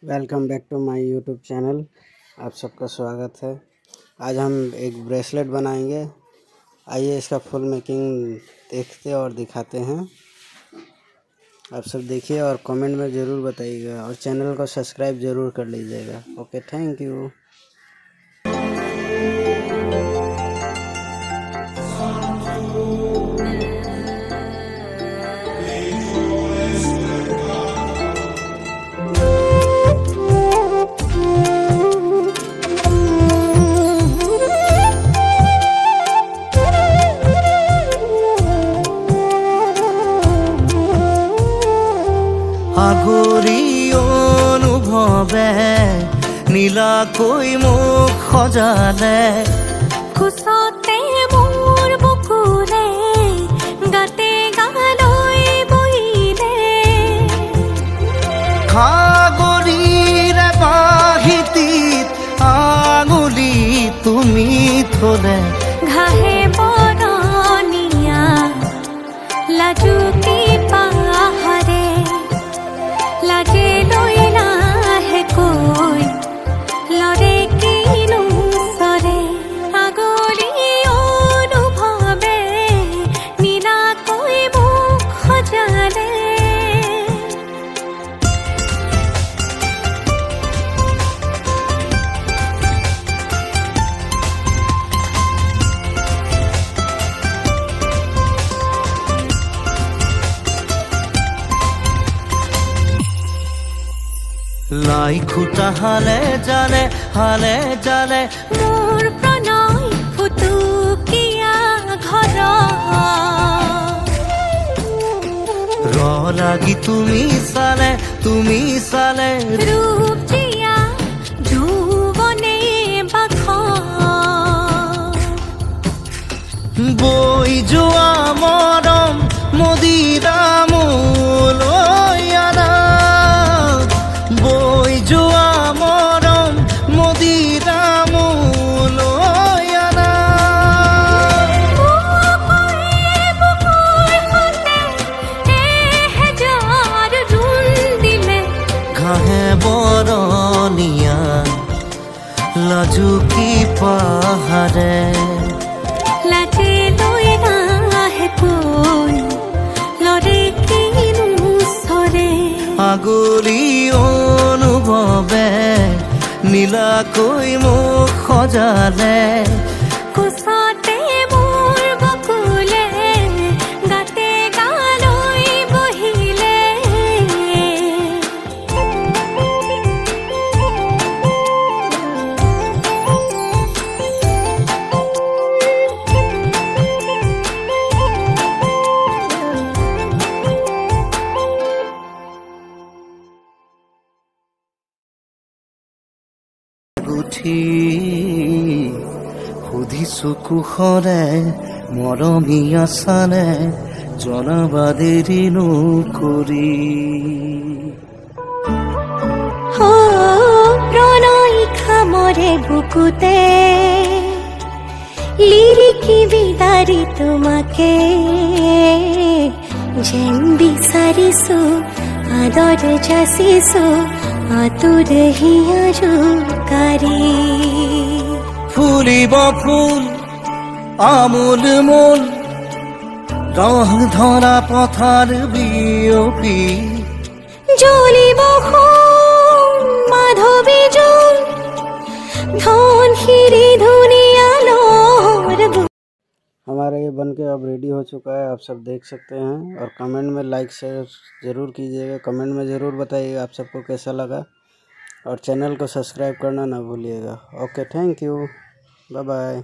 Welcome back to my YouTube channel. आप सबका स्वागत है। आज हम एक ब्रेसलेट बनाएंगे। आइए इसका फुल मेकिंग देखते और दिखाते हैं। आप सब देखिए और कमेंट में ज़रूर बताइएगा और चैनल को सब्सक्राइब ज़रूर कर लीजिएगा। Okay, thank you. আগৰি অনুভৱে নীলাকৈ মোক সজালে, খুচতে মোৰ বুকুৰে গাতে গালৈ বহিলে, সাগৰীৰে বাহিতিত আঙুলি তুমি থলে, ঘাহে বৰণীয়া লাজুকী পাহাৰে লাজে লৈ লাহেকৈ লৰে কিনো চৰে, আগৰি অনুভৱে নীলাকৈ মোক সজালে। লাই খুটা হালে জালে মোৰ প্ৰণয় ফুটুকীয়া ঘৰ, ৰ লাগি তুমি চালে ৰূপ জীয়া যৌৱনে বাখ, বৈ যোৱা মৰম মদিৰা মোলৈ আনা, বৈ যোৱা মৰম মদিৰা মোলৈ আনা, ঘাহে বৰণীয়া লাজুকী পাহাৰে, লাজে লৈ লাহেকৈ লৰে কিনো চৰে, আগলি অনুভৱে নীলাকৈ মোক সজালে, কোচতে মোৰ বকুলে গাতে গালৈ বহিলে, উঠি সুধিছো কুশলে মৰমীয়া চালে, জনাবা দেৰি নকৰি, প্ৰণয় খামৰে বুকুতে লিৰিকি বিদাৰি তোমাকে, যেন বিচাৰিছো আদৰ যাচিছো আতুৰ হিয়া জোকাৰি, ফুলিব ফুল আমোল মোল ৰহ ধৰা পথাৰ বিয়পি, জ্বলিব মাধৱী জল ধন শিৰি ধুনীয়া লহৰ। हमारा ये बन के अब रेडी हो चुका है। आप सब देख सकते हैं और कमेंट में लाइक शेयर ज़रूर कीजिएगा। कमेंट में ज़रूर बताइएगा आप सबको कैसा लगा और चैनल को सब्सक्राइब करना ना भूलिएगा। Okay, thank you, bye bye.